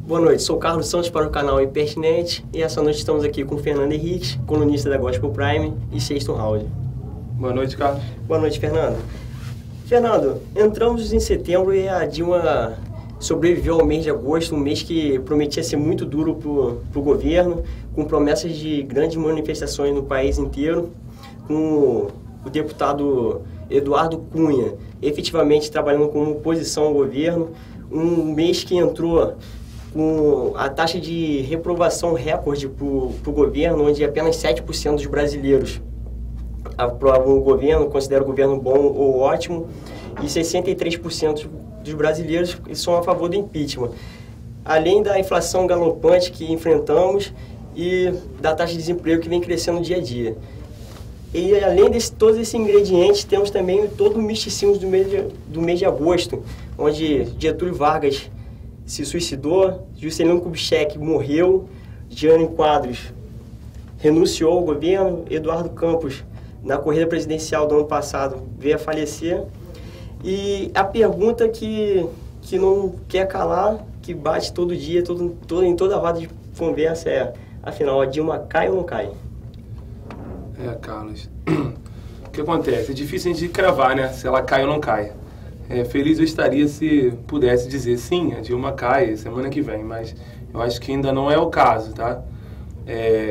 Boa noite, sou Carlos Santos para o canal Impertinente e essa noite estamos aqui com o Fernando Henrique, colunista da Gospel Prime e Sexto Round. Boa noite, Carlos. Boa noite, Fernando. Fernando, entramos em setembro e a Dilma sobreviveu ao mês de agosto, um mês que prometia ser muito duro para o governo, com promessas de grandes manifestações no país inteiro, com o deputado Eduardo Cunha efetivamente trabalhando como oposição ao governo, um mês que entrou com a taxa de reprovação recorde para o governo, onde apenas 7% dos brasileiros aprovam o governo, consideram o governo bom ou ótimo, e 63% dos brasileiros são a favor do impeachment. Além da inflação galopante que enfrentamos e da taxa de desemprego que vem crescendo dia a dia. E além de todos esses ingredientes, temos também todo o misticismo do mês de agosto, onde Getúlio Vargas se suicidou, Juscelino Kubitschek morreu, Jânio Quadros renunciou ao governo, Eduardo Campos, na corrida presidencial do ano passado, veio a falecer. E a pergunta que não quer calar, que bate todo dia, em toda roda de conversa é, afinal, a Dilma cai ou não cai? Carlos, o que acontece? É difícil a gente cravar, né? Se ela cai ou não cai. Feliz eu estaria se pudesse dizer sim, a Dilma cai semana que vem, mas eu acho que ainda não é o caso, tá?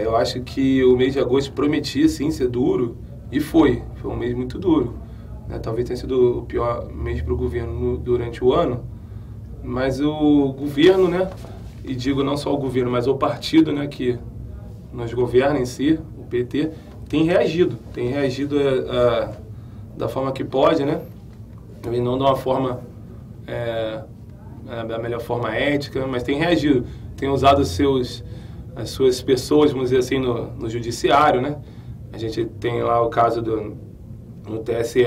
Eu acho que o mês de agosto prometia sim ser duro e foi um mês muito duro, né? Talvez tenha sido o pior mês para o governo durante o ano, mas o governo, né? E digo não só o governo, mas o partido, né? Que nos governa em si, o PT, tem reagido da forma que pode, né? E não de uma forma, da melhor forma ética, mas tem reagido, tem usado as suas pessoas, vamos dizer assim, no judiciário, né? A gente tem lá o caso no TSE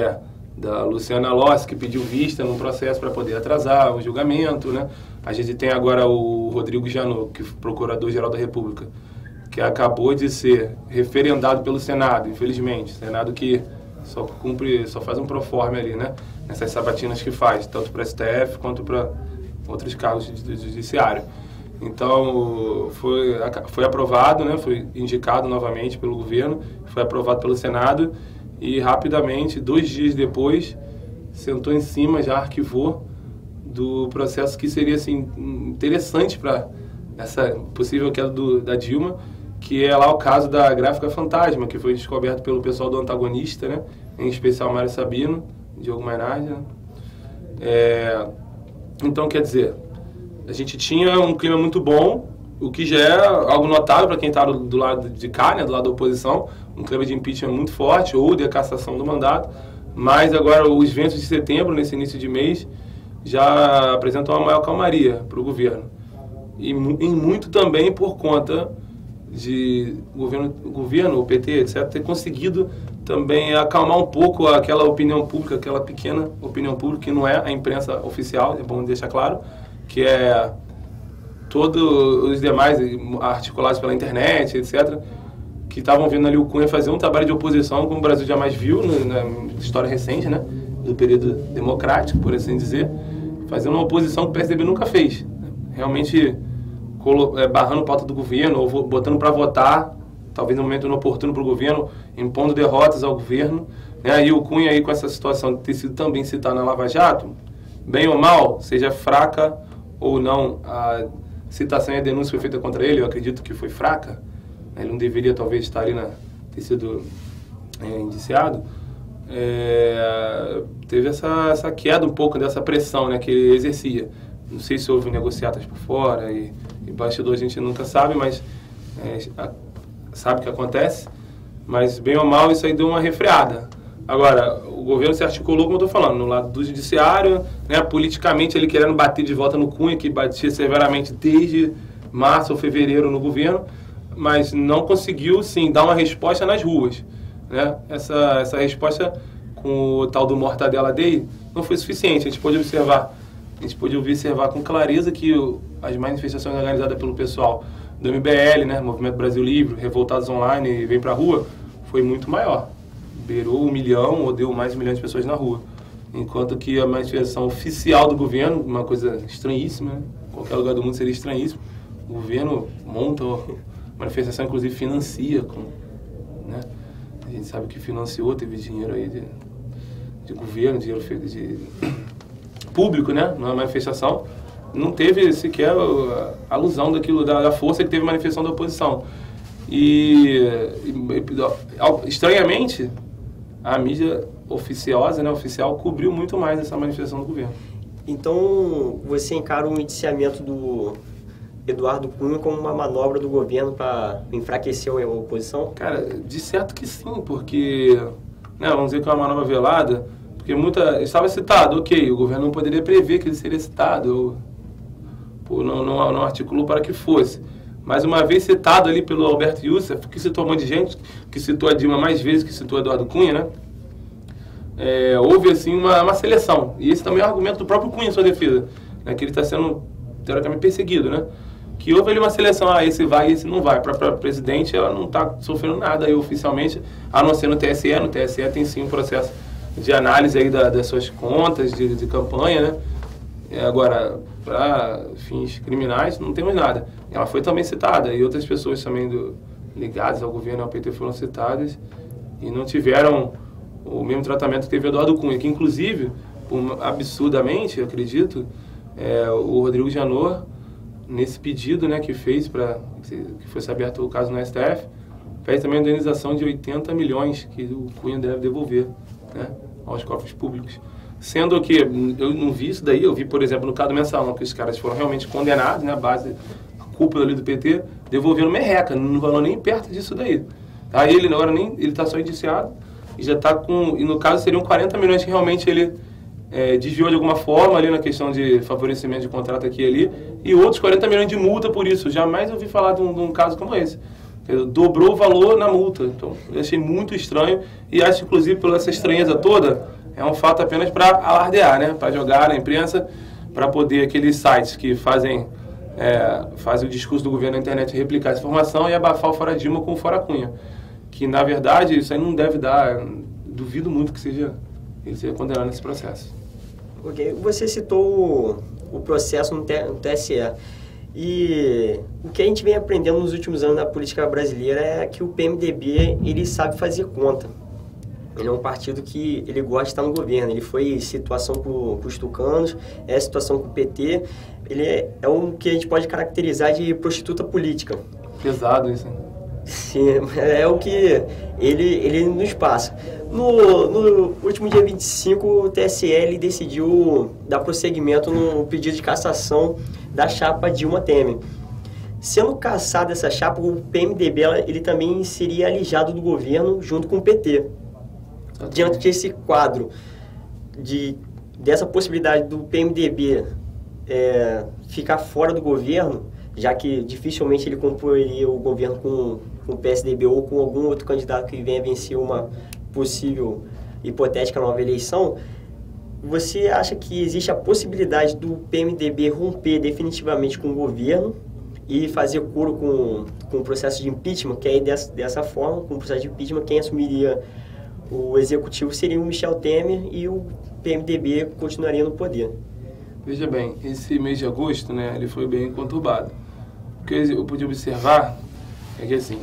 da Luciana Lossi, que pediu vista num processo para poder atrasar o julgamento, né? A gente tem agora o Rodrigo Janot, que é procurador-geral da República, que acabou de ser referendado pelo Senado, infelizmente. Senado que só faz um proforme ali, né? Nessas sabatinas que faz, tanto para STF quanto para outros cargos do judiciário. Então, foi aprovado, né? Foi indicado novamente pelo governo, foi aprovado pelo Senado e rapidamente, 2 dias depois, sentou em cima, já arquivou do processo que seria assim, interessante para essa possível queda da Dilma, que é lá o caso da gráfica fantasma, que foi descoberto pelo pessoal do Antagonista, né? Em especial Mário Sabino, Diogo Mainardi, né? Então, quer dizer, a gente tinha um clima muito bom, o que já é algo notável para quem está do lado de cá, né? Do lado da oposição, um clima de impeachment muito forte, ou de cassação do mandato, mas agora os ventos de setembro, nesse início de mês, já apresentam uma maior calmaria para o governo. E muito também por conta de o governo, o PT, etc., ter conseguido também acalmar um pouco aquela opinião pública, aquela pequena opinião pública, que não é a imprensa oficial, é bom deixar claro, que é todos os demais articulados pela internet, etc., que estavam vendo ali o Cunha fazer um trabalho de oposição como o Brasil jamais viu na história recente, né, do período democrático, por assim dizer, fazendo uma oposição que o PSDB nunca fez. Realmente barrando pauta do governo, ou botando para votar, talvez no momento inoportuno para o governo, impondo derrotas ao governo, né? E o Cunha aí com essa situação de ter sido também citado na Lava Jato, bem ou mal, seja fraca ou não, a citação e a denúncia foi feita contra ele, eu acredito que foi fraca, ele não deveria talvez estar ali ter sido indiciado, teve essa queda um pouco dessa pressão, né, que ele exercia. Não sei se houve negociatas por fora e bastidor a gente nunca sabe, mas sabe o que acontece. Mas, bem ou mal, isso aí deu uma refreada. Agora, o governo se articulou, como eu estou falando, no lado do judiciário, né, politicamente ele querendo bater de volta no Cunha, que batia severamente desde março ou fevereiro no governo, mas não conseguiu, sim, dar uma resposta nas ruas, né? Essa resposta com o tal do Mortadela Day não foi suficiente. A gente pôde observar com clareza que as manifestações organizadas pelo pessoal do MBL, né, Movimento Brasil Livre, Revoltados Online e Vem Pra Rua, foi muito maior. Beirou 1 milhão ou deu mais de 1 milhão de pessoas na rua. Enquanto que a manifestação oficial do governo, uma coisa estranhíssima, né, qualquer lugar do mundo seria estranhíssimo. O governo monta manifestação, inclusive financia, né? A gente sabe que financiou, teve dinheiro aí de governo, dinheiro feito de público, né? Numa manifestação. Não teve sequer a alusão daquilo, da força que teve a manifestação da oposição. Estranhamente, a mídia oficiosa, né, oficial, cobriu muito mais essa manifestação do governo. Então, você encara o indiciamento do Eduardo Cunha como uma manobra do governo para enfraquecer a oposição? Cara, de certo que sim, porque, né, vamos dizer que é uma manobra velada, porque estava citado, ok, o governo não poderia prever que ele seria citado, ou não articulou para que fosse. Mas uma vez citado ali pelo Alberto Youssef, que citou um monte de gente, que citou a Dilma mais vezes que citou Eduardo Cunha, né? Houve assim uma seleção. E esse também é um argumento do próprio Cunha em sua defesa, né? Que ele está sendo, teoricamente, perseguido, né? Que houve ali uma seleção, esse vai e esse não vai. Para a presidente, ela não está sofrendo nada aí oficialmente, a não ser no TSE. No TSE tem sim um processo de análise aí das suas contas de campanha, né? Agora, para fins criminais, não temos nada. Ela foi também citada, e outras pessoas também ligadas ao governo, ao PT, foram citadas e não tiveram o mesmo tratamento que teve Eduardo Cunha, que inclusive, absurdamente, acredito, o Rodrigo Janot, nesse pedido, né, que fez para que fosse aberto o caso no STF, fez também a indenização de 80 milhões que o Cunha deve devolver, né, aos cofres públicos. Sendo que eu não vi isso daí, eu vi, por exemplo, no caso do Mensalão, que os caras foram realmente condenados, né, a base, a cúpula ali do PT, devolvendo merreca, não valeu nem perto disso daí. Aí ele agora ele está só indiciado e já está e no caso seriam 40 milhões que realmente ele desviou de alguma forma ali na questão de favorecimento de contrato aqui e ali, e outros 40 milhões de multa por isso. Jamais ouvi falar de um caso como esse. Dobrou o valor na multa. Então, eu achei muito estranho e acho, inclusive, por essa estranheza toda, é um fato apenas para alardear, né? Para jogar na imprensa, para poder aqueles sites que fazem o discurso do governo na internet replicar essa informação e abafar o Fora Dilma com o Fora Cunha. Que, na verdade, isso aí não deve dar... Duvido muito que ele seja condenado nesse processo. Ok. Você citou o processo no TSE. E o que a gente vem aprendendo nos últimos anos na política brasileira é que o PMDB, ele sabe fazer conta. Ele é um partido que ele gosta de estar no governo. Ele foi situação com os tucanos, situação com o PT. Ele é o que a gente pode caracterizar de prostituta política. Pesado isso, hein? Sim, é o que ele nos passa. No último dia 25, o TSE decidiu dar prosseguimento no pedido de cassação da chapa Dilma Temer. Sendo cassada essa chapa, o PMDB ele também seria alijado do governo junto com o PT. Diante desse quadro, dessa possibilidade do PMDB ficar fora do governo, já que dificilmente ele comporia o governo com o PSDB ou com algum outro candidato que venha vencer uma possível hipotética nova eleição, você acha que existe a possibilidade do PMDB romper definitivamente com o governo e fazer coro com o processo de impeachment, que aí dessa forma, com o processo de impeachment, quem assumiria o executivo seria o Michel Temer e o PMDB continuaria no poder? Veja bem, esse mês de agosto, né, ele foi bem conturbado. O que eu pude observar é que, assim,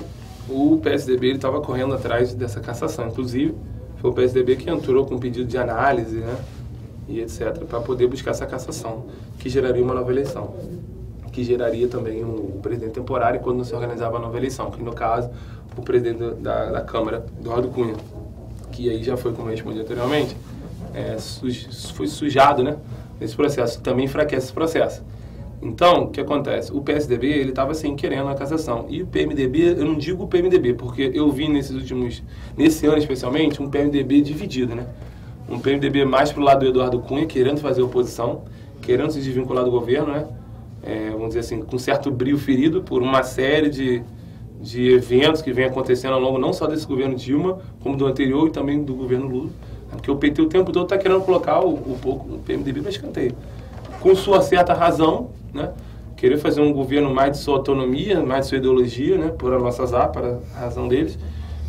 o PSDB estava correndo atrás dessa cassação. Inclusive, foi o PSDB que entrou com um pedido de análise, né, e etc., para poder buscar essa cassação, que geraria uma nova eleição, que geraria também um presidente temporário quando não se organizava a nova eleição, que no caso, o presidente da Câmara, Eduardo Cunha, que aí já foi, como eu respondi anteriormente, foi sujado, né, nesse processo, também enfraquece esse processo. Então, o que acontece? O PSDB, ele estava assim, querendo a cassação. E o PMDB, eu não digo o PMDB, porque eu vi nesse ano especialmente, um PMDB dividido, né? Um PMDB mais pro lado do Eduardo Cunha, querendo fazer oposição, querendo se desvincular do governo, né? Vamos dizer assim, com certo brio ferido por uma série de eventos que vem acontecendo ao longo não só desse governo Dilma, como do anterior e também do governo Lula. Porque o PT o tempo todo está querendo colocar o PMDB para escanteio. Com sua certa razão, né? Querer fazer um governo mais de sua autonomia, mais de sua ideologia, né? Por a nossa azar, para a razão deles.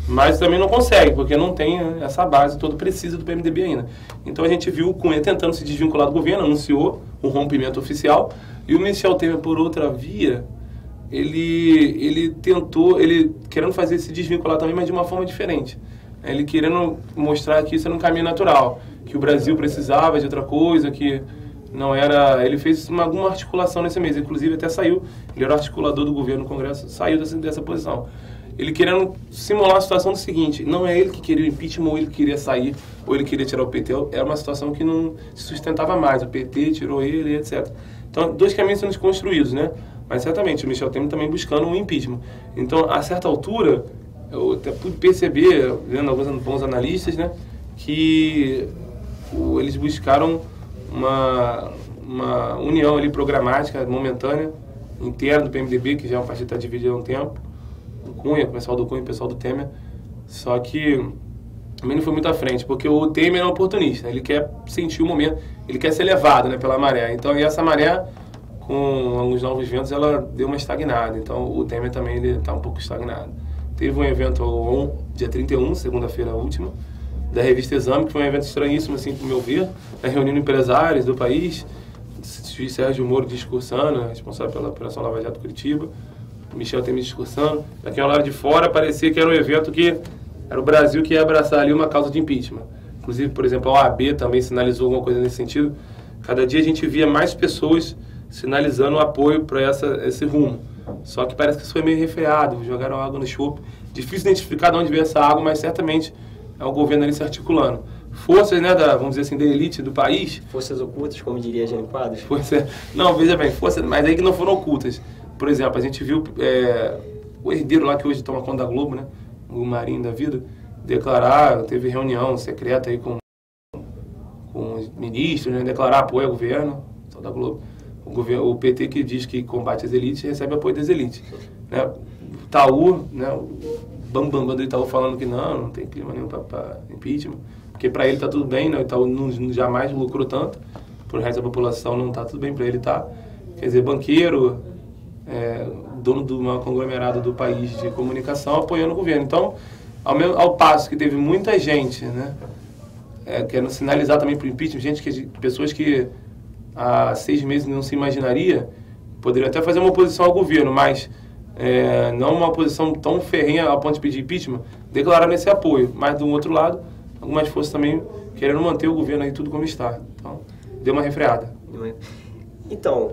Mas também não consegue, porque não tem essa base toda precisa do PMDB ainda. Então a gente viu o Cunha tentando se desvincular do governo, anunciou um rompimento oficial. E o Michel Temer, por outra via, ele tentou, ele querendo fazer esse desvincular também, mas de uma forma diferente. Ele querendo mostrar que isso era um caminho natural, que o Brasil precisava de outra coisa, que não era... Ele fez alguma articulação nesse mês, inclusive até saiu, ele era o articulador do governo no Congresso, saiu dessa posição. Ele querendo simular a situação do seguinte, não é ele que queria o impeachment, ou ele queria sair, ou ele queria tirar o PT, era uma situação que não se sustentava mais, o PT tirou ele, etc. Então, dois caminhos sendo construídos, né? Mas certamente o Michel Temer também buscando um impeachment. Então, a certa altura, eu até pude perceber, vendo alguns bons analistas, né, que eles buscaram uma união ali programática, momentânea, interna do PMDB, que já é um partido que está dividido há um tempo, o Cunha, o pessoal do Cunha e o pessoal do Temer, só que também não foi muito à frente, porque o Temer é um oportunista, ele quer sentir o momento, ele quer ser levado, né, pela maré. Então, e essa maré, com alguns novos ventos, ela deu uma estagnada. Então, o Temer também está um pouco estagnado. Teve um evento dia 31, segunda-feira última, da revista Exame, que foi um evento estranhíssimo, assim, pro meu ver, reunindo empresários do país, o juiz Sérgio Moro discursando, responsável pela Operação Lava Jato Curitiba, Michel Temer discursando. Pra quem olhava de fora, parecia que era um evento que era o Brasil que ia abraçar ali uma causa de impeachment. Inclusive, por exemplo, a OAB também sinalizou alguma coisa nesse sentido. Cada dia a gente via mais pessoas sinalizando o apoio para esse rumo. Só que parece que isso foi meio refreado, jogaram água no chope. Difícil identificar de onde veio essa água, mas certamente é o governo ali se articulando. Forças, né, vamos dizer assim, da elite do país. Forças ocultas, como diria Jânio Quadros. Não, veja bem, forças, mas aí que não foram ocultas. Por exemplo, a gente viu o herdeiro lá que hoje toma conta da Globo, né, o Marinho da Vida, declarar, teve reunião secreta aí com os ministros, né, declarar apoio ao governo, só da Globo. O PT que diz que combate as elites recebe apoio das elites. Né? O Itaú, né, o bambambam do Itaú falando que não tem clima nenhum para impeachment, porque para ele está tudo bem, né? O Itaú jamais lucrou tanto, por resto da população não está tudo bem para ele, tá? Quer dizer, banqueiro, dono de uma conglomerado do país de comunicação apoiando o governo. Então, ao passo que teve muita gente, né, querendo sinalizar também para o impeachment, pessoas que há 6 meses não se imaginaria, poderiam até fazer uma oposição ao governo, mas não uma oposição tão ferrenha ao ponto de pedir impeachment, declararam esse apoio. Mas, do outro lado, algumas forças também querendo manter o governo aí tudo como está. Então, deu uma refreada. Então,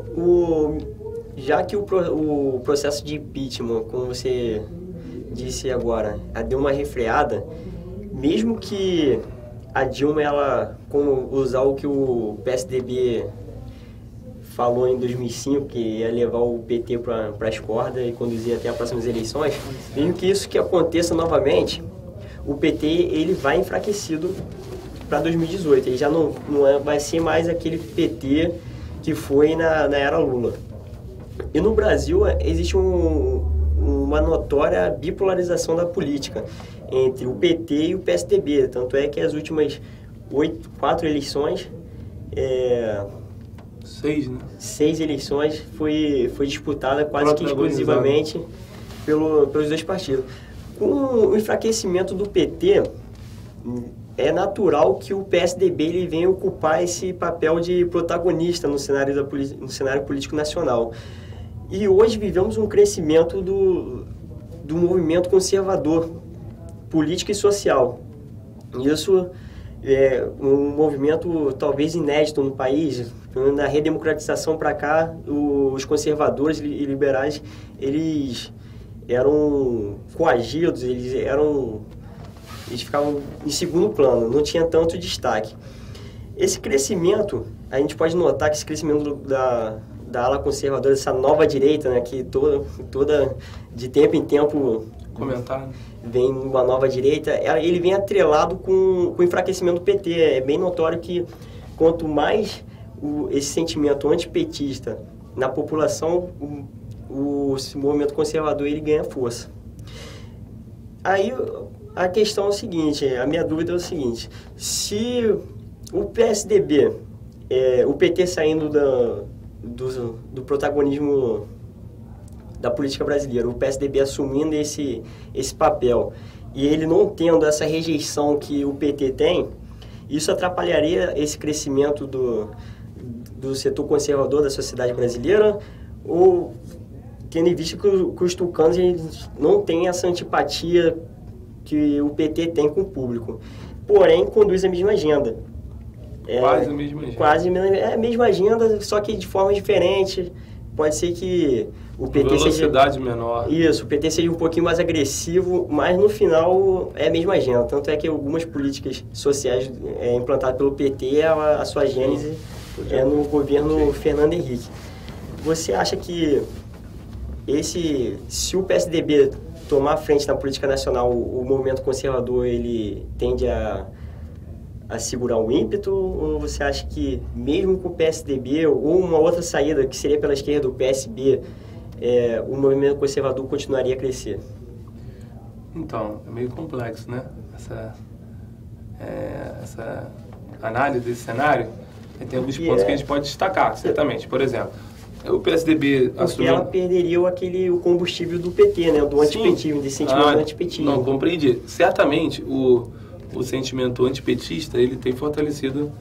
já que o processo de impeachment, como você disse agora, deu uma refreada, mesmo que a Dilma, ela, como usar o que o PSDB falou em 2005, que ia levar o PT para as cordas e conduzir até as próximas eleições, mesmo que isso que aconteça novamente, o PT ele vai enfraquecido para 2018. Ele já não vai ser mais aquele PT que foi na era Lula. E no Brasil existe uma notória bipolarização da política entre o PT e o PSDB. Tanto é que as últimas 4 eleições... 6, né? 6 eleições foi disputada quase que exclusivamente pelos dois partidos. Com o enfraquecimento do PT, é natural que o PSDB ele venha ocupar esse papel de protagonista no cenário político nacional. E hoje vivemos um crescimento do movimento conservador, político e social. Isso é um movimento talvez inédito no país. Na redemocratização para cá, os conservadores e liberais, eles eram coagidos, eles ficavam em segundo plano, não tinha tanto destaque. Esse crescimento, a gente pode notar que esse crescimento da ala conservadora, essa nova direita, né, que toda de tempo em tempo vem uma nova direita, ele vem atrelado com o enfraquecimento do PT. É bem notório que quanto mais esse sentimento antipetista na população, o movimento conservador ele ganha força. Aí a questão é o seguinte, a minha dúvida é o seguinte: se o PSDB, o PT saindo do protagonismo da política brasileira, o PSDB assumindo esse papel e ele não tendo essa rejeição que o PT tem, isso atrapalharia esse crescimento do setor conservador da sociedade brasileira, ou tendo em vista que os tucanos eles não têm essa antipatia que o PT tem com o público, porém conduz a mesma agenda. Quase a mesma agenda. Quase a mesma agenda, só que de forma diferente. Pode ser que o PT velocidade menor. Isso, o PT seja um pouquinho mais agressivo, mas no final é a mesma agenda. Tanto é que algumas políticas sociais implantadas pelo PT, a sua gênese é no governo Fernando Henrique. Você acha que se o PSDB tomar a frente na política nacional, o movimento conservador ele tende a segurar o ímpeto, ou você acha que mesmo com o PSDB ou uma outra saída que seria pela esquerda, o PSB, o movimento conservador continuaria a crescer? Então, é meio complexo, né? Essa análise desse cenário, tem alguns pontos que a gente pode destacar, certamente. Por exemplo, o PSDB assumiu... ela perderia o combustível do PT, né? Do antipetismo, desse sentimento do antipetismo. Não, compreendi. Certamente, o sentimento antipetista, ele tem fortalecido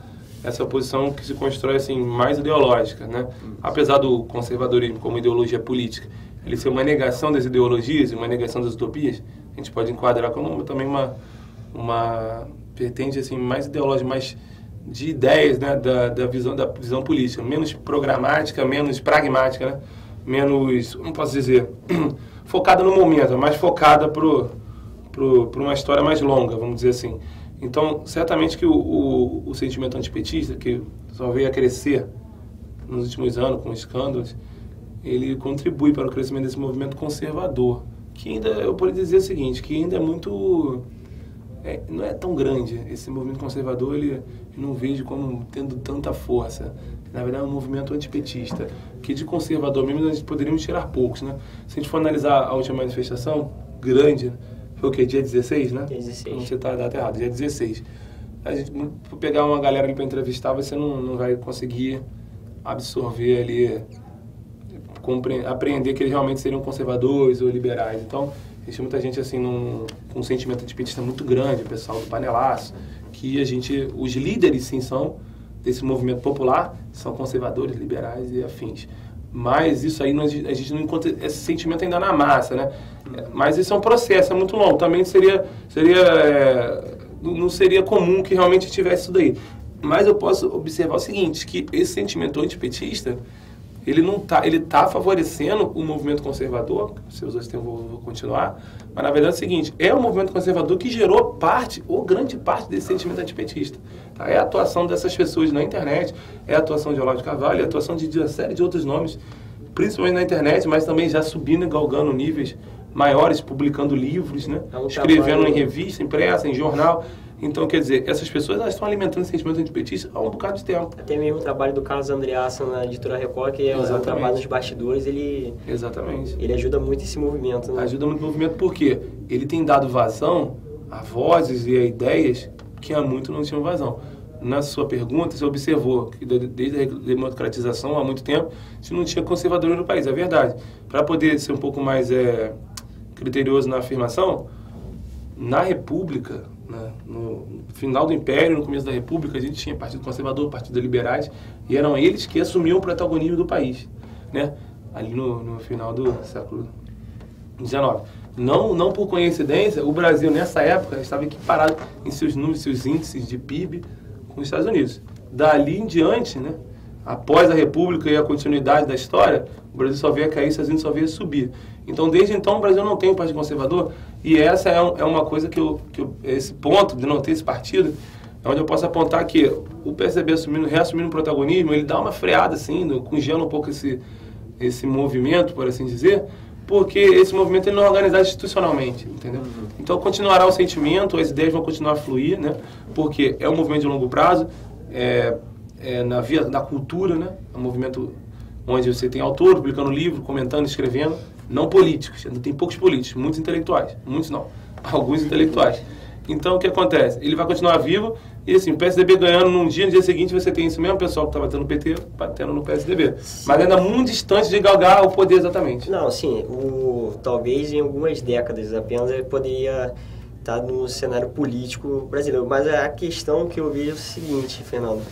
essa posição que se constrói assim, mais ideológica, né? Apesar do conservadorismo como ideologia política, ele ser uma negação das ideologias e uma negação das utopias, a gente pode enquadrar como também uma vertente assim, mais ideológica, mais de ideias, né? da visão política, menos programática, menos pragmática, né? Menos, como posso dizer, focada no momento, mais focada para uma história mais longa, vamos dizer assim. Então, certamente que o sentimento antipetista, que só veio a crescer nos últimos anos com escândalos, ele contribui para o crescimento desse movimento conservador, que ainda, eu poderia dizer o seguinte, que ainda é muito... não é tão grande. Esse movimento conservador, eu não vejo como tendo tanta força. Na verdade, é um movimento antipetista, que de conservador mesmo nós poderíamos tirar poucos, né? Se a gente for analisar a última manifestação, grande, foi o quê? Dia 16, né? Dia 16. Não sei se a data errada, dia 16. A gente, por pegar uma galera ali para entrevistar, você não vai conseguir absorver ali, apreender que eles realmente seriam conservadores ou liberais. Então, existe muita gente assim com um sentimento antipetista muito grande, o pessoal do panelaço, que os líderes sim são desse movimento popular, são conservadores, liberais e afins. Mas isso aí, a gente não encontra esse sentimento ainda na massa, né? Mas isso é um processo, é muito longo. Também não seria comum que realmente tivesse isso daí. Mas eu posso observar o seguinte, que esse sentimento antipetista, ele tá favorecendo o movimento conservador, se os dois vou continuar, mas na verdade é o seguinte, é o movimento conservador que gerou parte, ou grande parte desse sentimento antipetista. Tá? É a atuação dessas pessoas na internet, é a atuação de Olavo de Carvalho, é a atuação de uma série de outros nomes, principalmente na internet, mas também já subindo e galgando níveis maiores, publicando livros, né? Escrevendo em revista, impressa, em jornal. Então, quer dizer, essas pessoas elas estão alimentando esse sentimento antipetista há um bocado de tempo. Até mesmo o trabalho do Carlos Andreasson na editora Record, que é o trabalho nos bastidores, Exatamente. Ele ajuda muito esse movimento. Né? Ajuda muito o movimento porque ele tem dado vazão a vozes e a ideias que há muito não tinham vazão. Na sua pergunta, você observou que desde a democratização, há muito tempo, se não tinha conservadores no país. É verdade. Para poder ser um pouco mais criterioso na afirmação, na República, né, no final do Império, no começo da República, a gente tinha Partido Conservador, Partido Liberais, e eram eles que assumiam o protagonismo do país, né? Ali no final do século XIX. Não por coincidência, o Brasil, nessa época, estava equiparado em seus números, seus índices de PIB com os Estados Unidos. Dali em diante, né, após a República e a continuidade da história, o Brasil só veio a cair, os Estados Unidos só veio a subir. Então, desde então, o Brasil não tem um partido conservador, e essa é uma coisa que esse ponto de não ter esse partido, é onde eu posso apontar que o PSDB reassumindo o protagonismo, ele dá uma freada, assim, congela um pouco esse movimento, por assim dizer, porque esse movimento ele não é organizado institucionalmente, entendeu? Então, continuará o sentimento, as ideias vão continuar a fluir, né? Porque é um movimento de longo prazo, na via da cultura, né? É um movimento onde você tem autor publicando livro, comentando, escrevendo, não políticos, ainda tem poucos políticos, muitos intelectuais, muitos não, alguns intelectuais. Então, o que acontece? Ele vai continuar vivo e, assim, o PSDB ganhando no dia seguinte, você tem esse mesmo pessoal que está batendo no PT, batendo no PSDB. Sim. Mas ainda muito distante de galgar o poder exatamente. Não, sim, talvez em algumas décadas apenas ele poderia estar no cenário político brasileiro. Mas a questão que eu vejo é o seguinte, Fernando.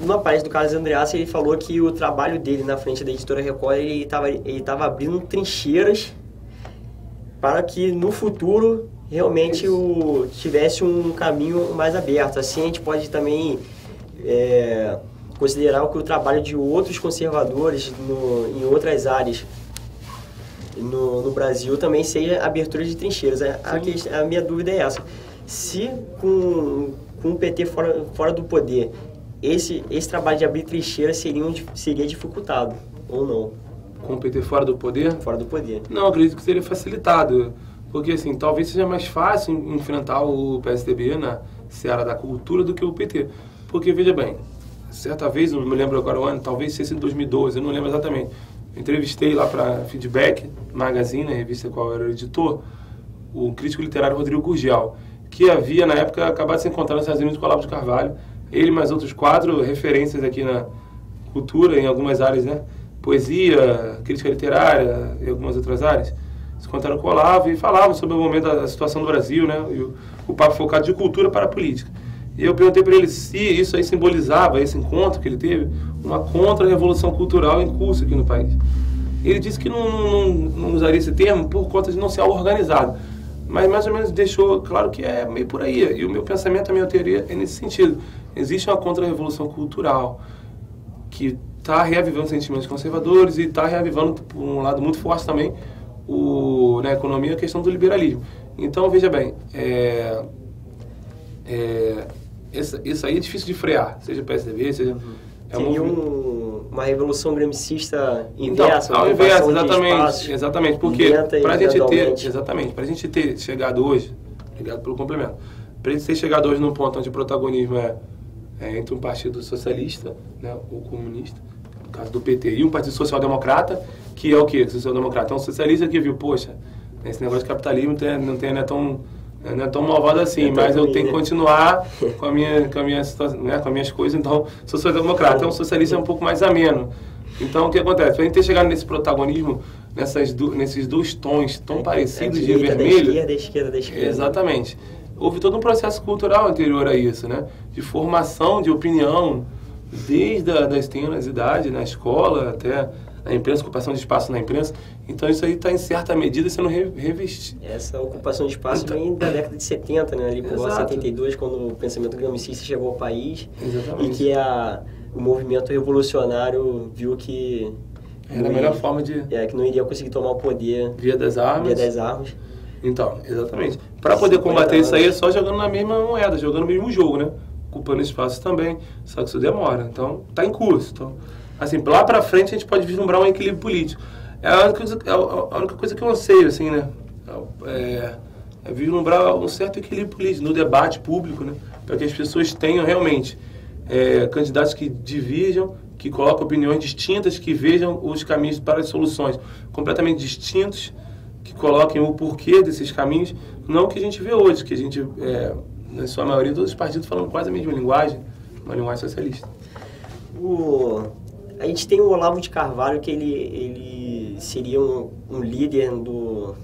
Numa palestra do Carlos Andreassi, ele falou que o trabalho dele na frente da editora Record, ele estava abrindo trincheiras para que no futuro realmente tivesse um caminho mais aberto. Assim a gente pode também considerar que o trabalho de outros conservadores em outras áreas no Brasil também seja abertura de trincheiras. A minha dúvida é essa. Se com o PT fora do poder, esse trabalho de abrir trincheiras seria dificultado, ou não? Com o PT fora do poder? Fora do poder. Não, acredito que seria facilitado. Porque, assim, talvez seja mais fácil enfrentar o PSDB na seara da cultura do que o PT. Porque, veja bem, certa vez, não me lembro agora o ano, talvez seja em 2012, eu não lembro exatamente. Eu entrevistei lá para Feedback Magazine, a revista qual era o editor, o crítico literário Rodrigo Gurgel, que havia, na época, acabado de se encontrar nos Estados Unidos com o Olavo de Carvalho. Ele mais outros 4 referências aqui na cultura, em algumas áreas, né? Poesia, crítica literária e algumas outras áreas. Se encontraram com o Olavo e falavam sobre o momento da situação do Brasil, né? E o papo focado de cultura para a política. E eu perguntei para ele se isso aí simbolizava, esse encontro que ele teve, uma contra-revolução cultural em curso aqui no país. Ele disse que não usaria esse termo por conta de não ser algo organizado. Mas mais ou menos deixou claro que é meio por aí. E o meu pensamento, a minha teoria é nesse sentido. Existe uma contra-revolução cultural que está reavivando sentimentos conservadores e está reavivando, por um lado muito forte também, na economia, a questão do liberalismo. Então, veja bem, isso aí é difícil de frear, seja PSDB, seja... Seria uma revolução gremicista inversa? Então, ao inverso, exatamente, porque para a gente ter chegado hoje, obrigado pelo complemento, para a gente ter chegado hoje num ponto onde o protagonismo é entre um partido socialista, né, ou comunista, no caso do PT, e um partido social-democrata, que é o quê? Social-democrata é um socialista que viu, poxa, esse negócio de capitalismo não é tão malvado assim, mas eu tenho que continuar com as minhas coisas, então social-democrata é um socialista um pouco mais ameno. Então o que acontece? Para a gente ter chegado nesse protagonismo, nesses 2 tons tão parecidos de vermelho... Da esquerda da esquerda. Exatamente. Houve todo um processo cultural anterior a isso, né? De formação de opinião, desde as tenras idades, na escola, até a imprensa, ocupação de espaço na imprensa. Então isso aí está em certa medida sendo revestido. Essa ocupação de espaço vem da década de 70, né? Ali por 72, quando o pensamento gramscista chegou ao país. Exatamente. E que o movimento revolucionário viu que... Era a melhor forma de... que não iria conseguir tomar o poder... Via das armas. Então, exatamente. Para poder combater isso aí é só jogando na mesma moeda, jogando no mesmo jogo, né? Ocupando espaço também, só que isso demora. Então, está em curso. Então, assim, lá para frente a gente pode vislumbrar um equilíbrio político. É a única coisa que eu anseio, assim, né? É vislumbrar um certo equilíbrio político no debate público, né? Para que as pessoas tenham realmente candidatos que divirjam, que colocam opiniões distintas, que vejam os caminhos para as soluções completamente distintos, que coloquem o porquê desses caminhos, não o que a gente vê hoje, que a gente, na sua maioria, todos os partidos falam quase a mesma linguagem, uma linguagem socialista. A gente tem o Olavo de Carvalho, que ele seria um líder do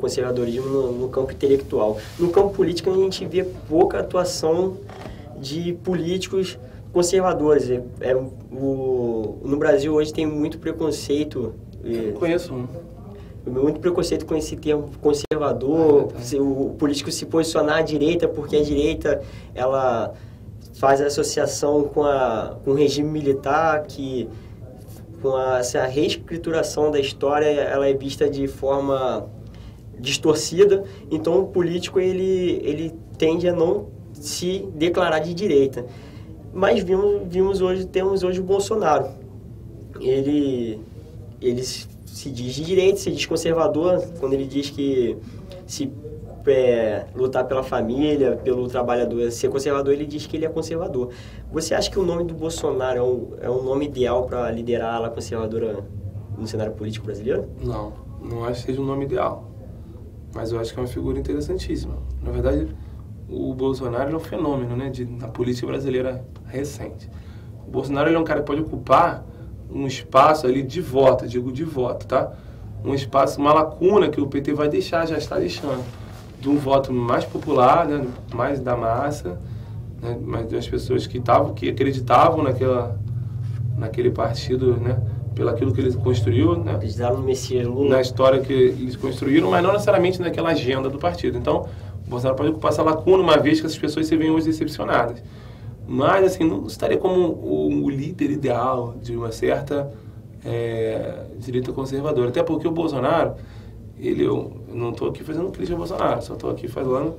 conservadorismo no campo intelectual. No campo político, a gente vê pouca atuação de políticos conservadores. No Brasil, hoje, tem muito preconceito. Eu conheço um. Muito preconceito com esse termo conservador, o político se posicionar à direita, porque a direita ela faz associação com o regime militar, que com essa reescrituração da história ela é vista de forma distorcida. Então o político ele tende a não se declarar de direita. Mas temos hoje o Bolsonaro. Ele se diz de direita, se diz conservador, quando ele diz que se lutar pela família, pelo trabalhador, ser conservador, ele diz que ele é conservador. Você acha que o nome do Bolsonaro é um nome ideal para liderar a ala conservadora no cenário político brasileiro? Não acho que seja um nome ideal, mas eu acho que é uma figura interessantíssima. Na verdade, o Bolsonaro é um fenômeno, né, na política brasileira recente. O Bolsonaro ele é um cara que pode ocupar um espaço ali de voto, tá? Um espaço, uma lacuna que o PT vai deixar, já está deixando, de um voto mais popular, né? Mais da massa, né? Mas das pessoas que acreditavam naquele partido, né? Pelo aquilo que ele construiu, né? Acreditaram no Messias Lula. Na história que eles construíram, mas não necessariamente naquela agenda do partido. Então, o Bolsonaro pode ocupar essa lacuna, uma vez que essas pessoas se veem hoje decepcionadas. Mas, assim, não estaria como o líder ideal de uma certa direita conservadora. Até porque o Bolsonaro, eu não estou aqui fazendo crítica ao Bolsonaro, só estou aqui falando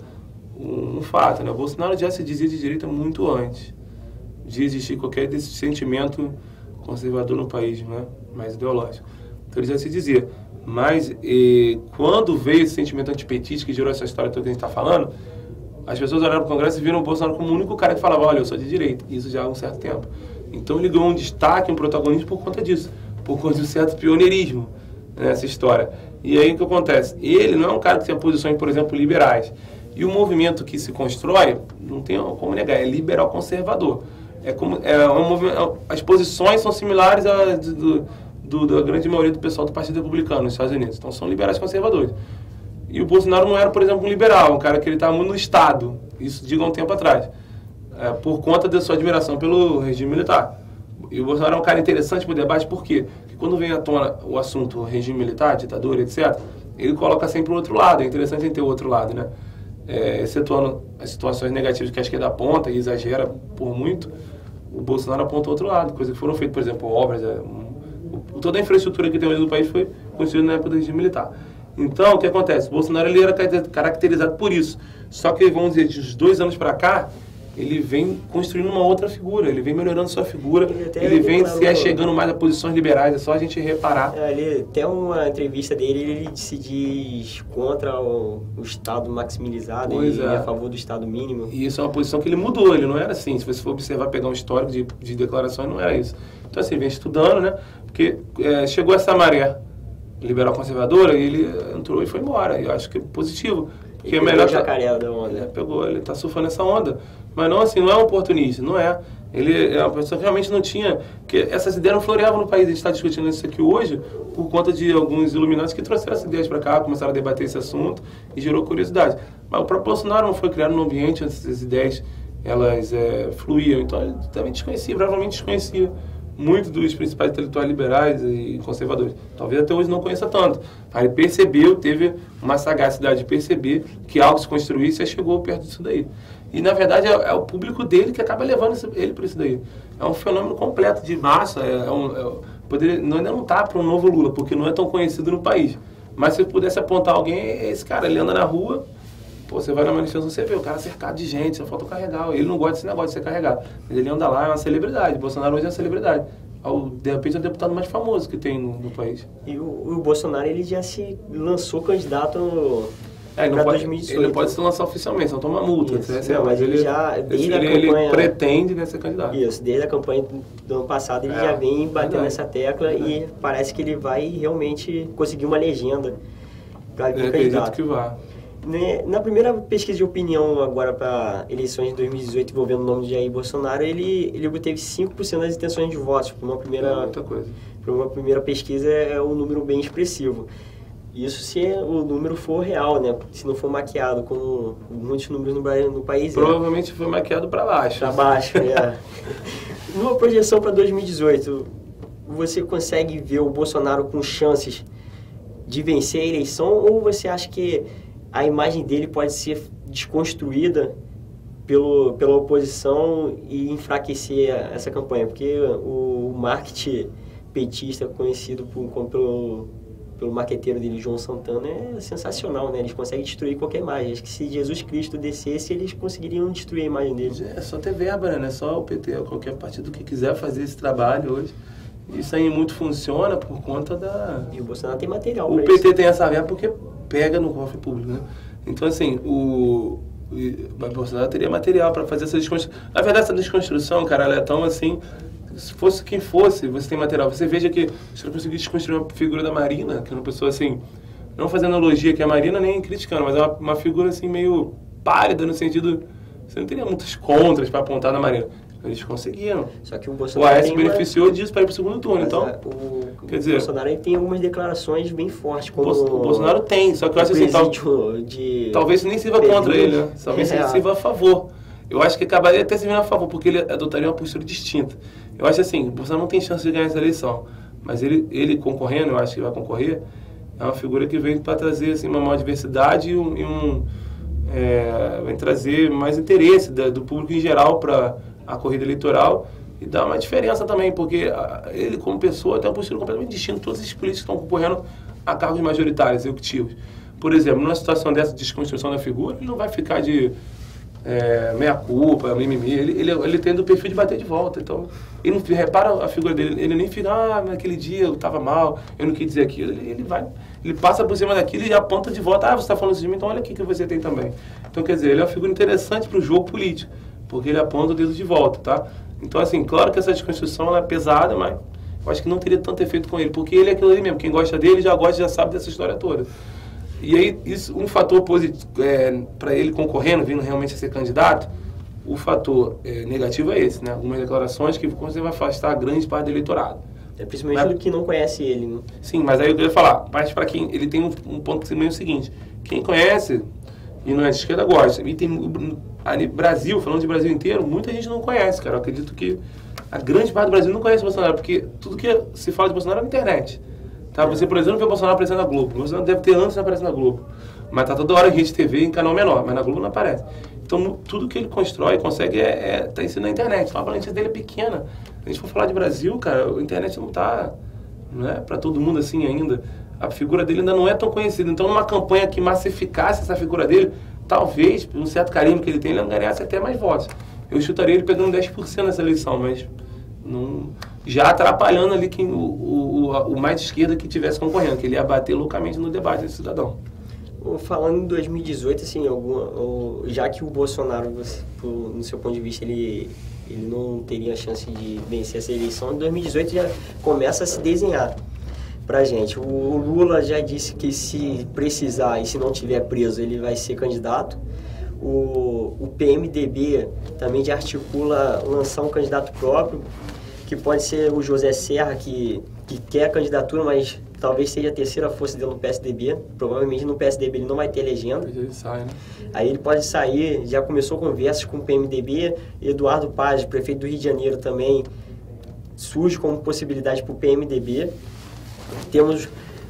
um fato, né? O Bolsonaro já se dizia de direita muito antes de existir qualquer desse sentimento conservador no país, né? Mais ideológico. Então ele já se dizia. Mas quando veio esse sentimento antipetista que gerou essa história toda que a gente está falando, as pessoas olharam para o Congresso e viram o Bolsonaro como o único cara que falava, olha, eu sou de direita. Isso já há um certo tempo. Então ele ganhou um destaque, um protagonismo por conta disso, por conta de um certo pioneirismo nessa história. E aí o que acontece? Ele não é um cara que tem posições, por exemplo, liberais. E o movimento que se constrói, não tem como negar, é liberal conservador. Um movimento, as posições são similares às da grande maioria do pessoal do Partido Republicano nos Estados Unidos. Então são liberais conservadores. E o Bolsonaro não era, por exemplo, um liberal, um cara que ele estava muito no Estado. Isso diga um tempo atrás. Por conta da sua admiração pelo regime militar. E o Bolsonaro é um cara interessante para o debate, por quê? Porque quando vem à tona o assunto regime militar, ditadura, etc., ele coloca sempre o outro lado. É interessante ter o outro lado, né? Excetuando as situações negativas que a esquerda aponta e exagera por muito, o Bolsonaro aponta o outro lado. Coisas que foram feitas, por exemplo, obras, toda a infraestrutura que tem hoje no país foi construída na época do regime militar. Então, o que acontece? O Bolsonaro ele era caracterizado por isso. Só que, vamos dizer, de uns 2 anos para cá, ele vem construindo uma outra figura, ele vem melhorando sua figura, ele vem se achegando mais a posições liberais, é só a gente reparar. Até uma entrevista dele, ele se diz contra o Estado maximizado e a favor do Estado mínimo. E isso é uma posição que ele mudou, ele não era assim. Se você for observar, pegar um histórico de declarações, não era isso. Então, assim, vem estudando, né? Porque chegou essa maré liberal conservadora e ele entrou e foi embora. Eu acho que é positivo. Porque ele pegou o jacaré da onda. Ele está surfando essa onda. Mas não assim, não é um oportunista, não é. Ele é uma pessoa que realmente não tinha... que essas ideias não floreavam no país. A gente está discutindo isso aqui hoje por conta de alguns iluminados que trouxeram essas ideias para cá, começaram a debater esse assunto e gerou curiosidade. Mas o próprio Bolsonaro não foi criado num ambiente onde essas ideias elas fluíam. Então ele também desconhecia, provavelmente desconhecia muito dos principais intelectuais liberais e conservadores. Talvez até hoje não conheça tanto. Aí ele percebeu, teve uma sagacidade de perceber que algo se construísse e chegou perto disso daí. E, na verdade, é o público dele que acaba levando ele para isso daí. É um fenômeno completo de massa. Ainda não está para um novo Lula, porque não é tão conhecido no país. Mas se eu pudesse apontar alguém, esse cara. Ele anda na rua, você vai na manifestação, você vê o cara cercado de gente, só falta carregar. Ele não gosta desse negócio de ser carregado. Mas ele anda lá, é uma celebridade. Bolsonaro hoje é uma celebridade. De repente é o deputado mais famoso que tem no país. E o Bolsonaro, ele já se lançou candidato ele não pode se lançar oficialmente, senão toma multa. Mas ele já, desde a campanha... Ele pretende ser candidato. Isso, desde a campanha do ano passado ele já vem batendo nessa tecla e parece que ele vai realmente conseguir uma legenda para vir candidato. Que vá. Na primeira pesquisa de opinião agora para eleições de 2018 envolvendo o nome de Jair Bolsonaro, ele obteve 5% das intenções de votos. Para uma primeira pesquisa é um número bem expressivo. Isso se o número for real, né? Se não for maquiado, como muitos números no país. Provavelmente foi maquiado para baixo. Para baixo, Numa projeção para 2018, você consegue ver o Bolsonaro com chances de vencer a eleição ou você acha que a imagem dele pode ser desconstruída pela oposição e enfraquecer essa campanha? Porque o marketing petista, conhecido pelo marqueteiro dele, João Santana, é sensacional, né? Eles conseguem destruir qualquer imagem. Acho que se Jesus Cristo descesse, eles conseguiriam destruir a imagem dele. É só ter verba, né? Não é só o PT, qualquer partido que quiser fazer esse trabalho hoje. Isso aí muito funciona por conta da... E o Bolsonaro tem material para isso. O PT tem essa verba porque pega no cofre público, né? Então, assim, o Bolsonaro teria material para fazer essa desconstrução. Na verdade, essa desconstrução, cara, ela é tão assim... Se fosse quem fosse, você tem material. Você veja que você não conseguiu desconstruir uma figura da Marina, que é uma pessoa assim, não fazendo analogia que é a Marina, nem criticando, mas é uma figura assim meio pálida no sentido, você não teria muitas contras para apontar na Marina. Eles conseguiram. Só que o Bolsonaro o Aécio beneficiou disso para ir para o segundo turno, então... Quer dizer, o Bolsonaro ele tem algumas declarações bem fortes. Como o Bolsonaro tem, só que eu acho assim, talvez nem sirva contra ele, né? Talvez sirva a favor. eu acho que acabaria até se vendo a favor, porque ele adotaria uma postura distinta. Eu acho assim, o Bolsonaro não tem chance de ganhar essa eleição, mas ele concorrendo, eu acho que vai concorrer, é uma figura que vem para trazer assim, uma maior diversidade vai trazer mais interesse do público em geral para a corrida eleitoral e dar uma diferença também, porque ele como pessoa tem uma postura completamente distinta de todos esses políticos que estão concorrendo a cargos majoritários, executivos. Por exemplo, numa situação dessa de desconstrução da figura, ele não vai ficar de meia-culpa, mimimi, ele tem o perfil de bater de volta, então ele não repara a figura dele, ele nem fica, naquele dia eu estava mal, eu não quis dizer aquilo, ele passa por cima daquilo e aponta de volta, você está falando isso de mim, então olha aqui que você tem também. Então, quer dizer, ele é uma figura interessante para o jogo político, porque ele aponta o dedo de volta, tá? Então, assim, claro que essa desconstrução ela é pesada, mas eu acho que não teria tanto efeito com ele, porque ele é aquilo ali mesmo, quem gosta dele já gosta, já sabe dessa história toda. E aí, um fator positivo, para ele concorrendo, vindo realmente a ser candidato, o fator negativo é esse, né? Algumas declarações que você vai afastar grande parte do eleitorado. Principalmente do que não conhece ele, né? Sim, mas aí eu queria falar, mas para quem, ele tem um ponto que é o seguinte, quem conhece e não é de esquerda gosta, e tem, ali, Brasil, falando de Brasil inteiro, muita gente não conhece, cara, eu acredito que a grande parte do Brasil não conhece o Bolsonaro, porque tudo que se fala de Bolsonaro é na internet. Tá? Você, por exemplo, vê o Bolsonaro aparecendo na Globo. O Bolsonaro deve ter anos aparecendo na Globo. Mas tá toda hora em rede TV, em canal menor. Mas na Globo não aparece. Então, tudo que ele constrói, consegue, tá em cima na internet. Então, a valência dele é pequena. Se a gente for falar de Brasil, cara, a internet não é pra todo mundo assim ainda. A figura dele ainda não é tão conhecida. Então, numa campanha que massificasse essa figura dele, talvez, por um certo carinho que ele tem, ele não ganhasse até mais votos. Eu chutaria ele pegando 10% nessa eleição, mas não... já atrapalhando ali o mais de esquerda que estivesse concorrendo, que ele ia bater loucamente no debate desse cidadão. Falando em 2018, assim, já que o Bolsonaro, no seu ponto de vista, ele não teria chance de vencer essa eleição, em 2018 já começa a se desenhar pra gente. O Lula já disse que se precisar e se não tiver preso, ele vai ser candidato. O PMDB também já articula lançar um candidato próprio, que pode ser o José Serra, que quer a candidatura, mas talvez seja a terceira força dele no PSDB. Provavelmente no PSDB ele não vai ter legenda. Ele sai, né? Aí ele pode sair, já começou conversas com o PMDB. Eduardo Paz, prefeito do Rio de Janeiro, também surge como possibilidade para o PMDB. Temos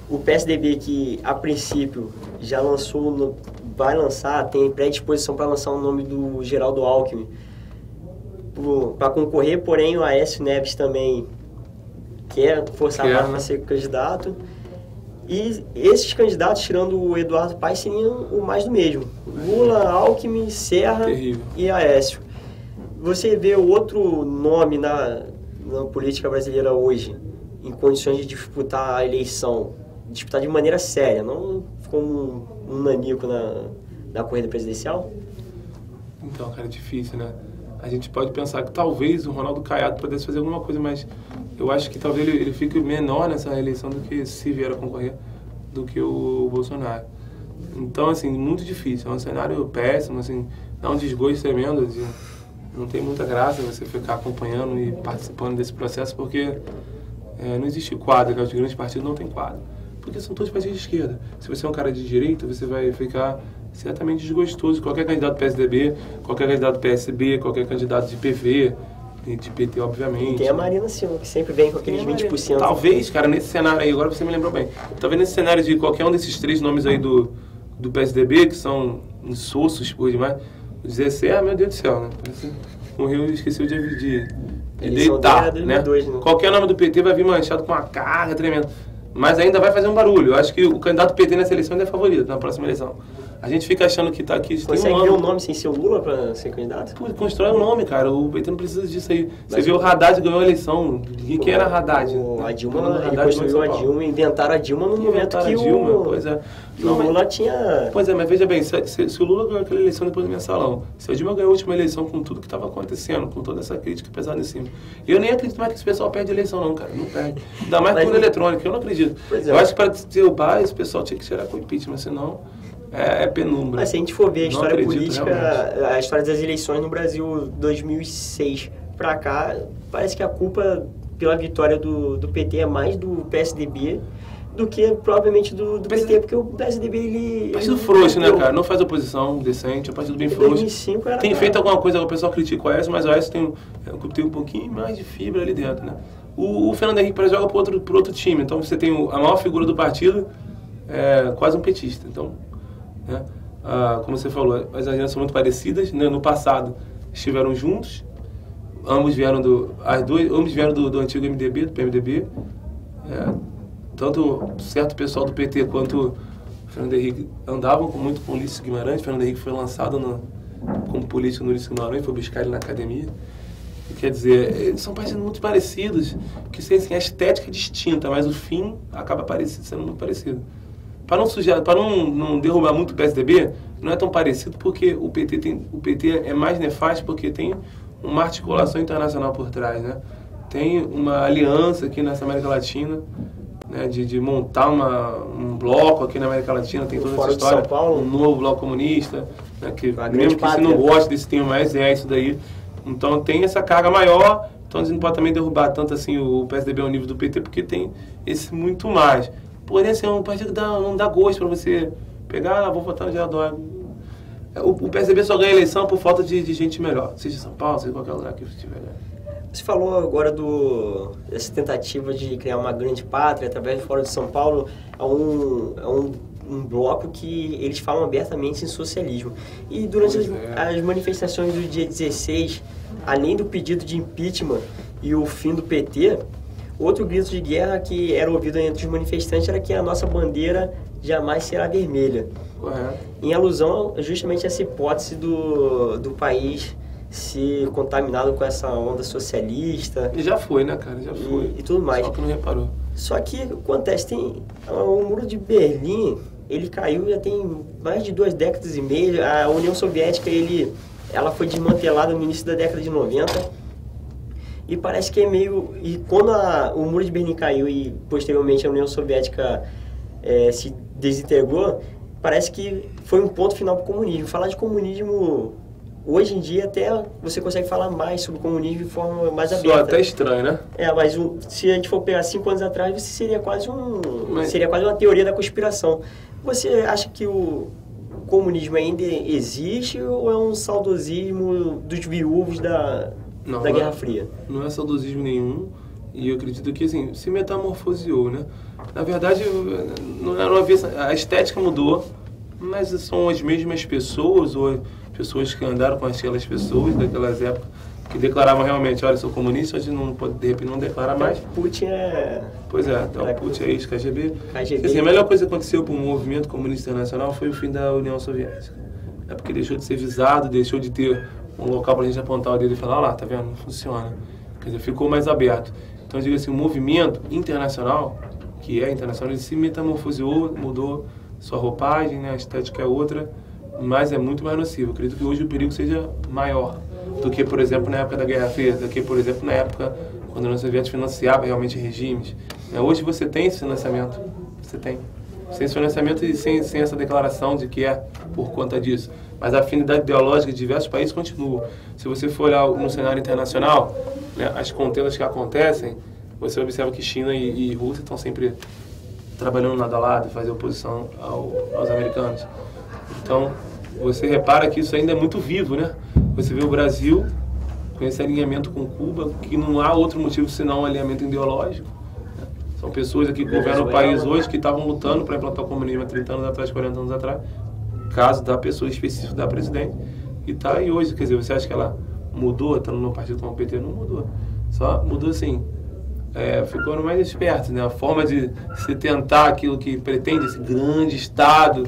o PSDB que, a princípio, já lançou, vai lançar, tem predisposição para lançar o nome do Geraldo Alckmin para concorrer, porém o Aécio Neves também quer forçar a barra para ser candidato. E esses candidatos, tirando o Eduardo Paes, seriam o mais do mesmo. Lula, Alckmin, Serra e Aécio. Você vê outro nome na política brasileira hoje, em condições de disputar a eleição, disputar de maneira séria, não como um nanico na corrida presidencial? Então, cara, é difícil, né? A gente pode pensar que talvez o Ronaldo Caiado pudesse fazer alguma coisa, mas eu acho que talvez ele fique menor nessa eleição do que, se vier a concorrer, do que o Bolsonaro. Então, assim, muito difícil. É um cenário péssimo, assim, dá um desgosto tremendo. Assim, não tem muita graça você ficar acompanhando e participando desse processo, porque não existe quadro, né? Os grandes partidos não têm quadro. Porque são todos partidos de esquerda. Se você é um cara de direita, você vai ficar certamente desgostoso. Qualquer candidato do PSDB, qualquer candidato do PSB, qualquer candidato de PV, de PT, obviamente. E tem a Marina Silva, que sempre vem com aqueles 20%. Talvez, cara, nesse cenário aí, agora você me lembrou bem, talvez nesse cenário de qualquer um desses três nomes aí do PSDB, que são insossos por demais, o Zé Serra, meu Deus do céu, né? Parece, morreu e esqueceu de deitar, né? 2002, né? Qualquer nome do PT vai vir manchado com uma carga tremenda. Mas ainda vai fazer um barulho. Eu acho que o candidato do PT nessa eleição ainda é favorito, na próxima eleição. A gente fica achando que tá aqui... Consegue ver um nome sem ser o Lula para ser candidato? Pô, constrói um nome, cara. O PT não precisa disso aí. Você vê o Haddad ganhou a eleição. Quem era Haddad? A Dilma, ele construiu a Dilma, inventaram a Dilma no momento que pois é. O Lula tinha... Pois é, mas veja bem, se o Lula ganhou aquela eleição depois do mensalão, se a Dilma ganhou a última eleição com tudo que estava acontecendo, com toda essa crítica pesada em cima, eu nem acredito mais que esse pessoal perde a eleição não, cara. Não perde. Ainda mais com urna eletrônica, eu não acredito. Eu acho que para derrubar, esse pessoal tinha que tirar com impeachment, senão... É penumbra. Mas se a gente for ver a história política, realmente. A história das eleições no Brasil 2006 para cá, parece que a culpa pela vitória do PT é mais do PSDB do que propriamente do PT, porque o PSDB, ele... Partido frouxo, né, cara? Não faz oposição decente, é um partido bem frouxo. 2005 era... Tem feito alguma coisa, o pessoal critica o Aécio, mas o Aécio tem um pouquinho mais de fibra ali dentro, né? O Fernando Henrique parece joga por outro time, então você tem a maior figura do partido, quase um petista. Então, né? Como você falou, as agendas são muito parecidas, né? No passado estiveram juntos, ambos vieram do antigo MDB, do PMDB, tanto certo pessoal do PT quanto o Fernando Henrique andavam muito com o Ulisses Guimarães. O Fernando Henrique foi lançado como político no Ulisses Guimarães, foi buscar ele na academia. Quer dizer, eles são partidos muito parecidos, que têm assim, a estética distinta, mas o fim acaba sendo muito parecido. Para não derrubar muito o PSDB, não é tão parecido porque o PT é mais nefasto porque tem uma articulação internacional por trás, né? Tem uma aliança aqui nessa América Latina, né, de montar um bloco aqui na América Latina, tem toda essa história, de São Paulo, um novo bloco comunista, né, que mesmo que você não goste desse tema mais, isso daí. Então tem essa carga maior, então a gente não pode também derrubar tanto assim o PSDB ao nível do PT, porque tem esse muito mais. Porém, assim, é um partido que não dá gosto para você pegar, vou votar no Geraldo Dória. O PSDB só ganha eleição por falta de gente melhor, seja São Paulo, seja qualquer lugar que estiver. Você falou agora dessa tentativa de criar uma grande pátria através de Fora de São Paulo. É um bloco que eles falam abertamente em socialismo. E durante as manifestações do dia 16, além do pedido de impeachment e o fim do PT, outro grito de guerra que era ouvido entre os manifestantes era que a nossa bandeira jamais será vermelha. Correto. Em alusão justamente a essa hipótese do país se contaminado com essa onda socialista. E já foi, né, cara? Já foi. E tudo mais. Só que não reparou. Só que acontece, o Muro de Berlim, ele caiu já tem mais de 2 décadas e meia. A União Soviética, ela foi desmantelada no início da década de 90. E parece que E quando o Muro de Berlim caiu e posteriormente a União Soviética se desintegrou, parece que foi um ponto final para o comunismo. Falar de comunismo... Hoje em dia até você consegue falar mais sobre o comunismo de forma mais aberta. Só até estranho, né? Mas se a gente for pegar 5 anos atrás, você seria quase uma teoria da conspiração. Você acha que o comunismo ainda existe ou é um saudosismo dos viúvos da Guerra Fria? Não é saudosismo nenhum e eu acredito que assim, se metamorfoseou, né? Na verdade, a estética mudou, mas são as mesmas pessoas ou pessoas que andaram com aquelas pessoas daquelas épocas que declaravam realmente, olha, sou comunista, hoje não pode, de repente não declara mais. Putin Pois é, então o Putin é isso, KGB. Assim, a melhor coisa que aconteceu para o movimento comunista internacional foi o fim da União Soviética. É porque deixou de ser visado, deixou de ter um local para a gente apontar o dedo e falar, olha lá, tá vendo, não funciona. Quer dizer, ficou mais aberto. Então eu digo assim, o movimento internacional, que é internacional, ele se metamorfoseou, mudou sua roupagem, né, a estética é outra, mas é muito mais nocivo. Eu acredito que hoje o perigo seja maior do que, por exemplo, na época da Guerra Fria, do que, por exemplo, na época quando a União Soviética financiava realmente regimes. Hoje você tem esse financiamento, você tem. Sem esse financiamento e sem essa declaração de que é por conta disso. Mas a afinidade ideológica de diversos países continua. Se você for olhar no cenário internacional, né, as contendas que acontecem, você observa que China e Rússia estão sempre trabalhando lado a lado, fazer oposição aos americanos. Então, você repara que isso ainda é muito vivo, né? Você vê o Brasil com esse alinhamento com Cuba, que não há outro motivo senão um alinhamento ideológico. Né? São pessoas aqui que governam o país hoje que estavam lutando para implantar o comunismo há 30 anos atrás, 40 anos atrás, caso da pessoa específica da presidente, e está aí hoje. Quer dizer, você acha que ela mudou, estando no partido como o PT? Não mudou. Só mudou assim, ficando mais espertos, né? A forma de se tentar aquilo que pretende, esse grande Estado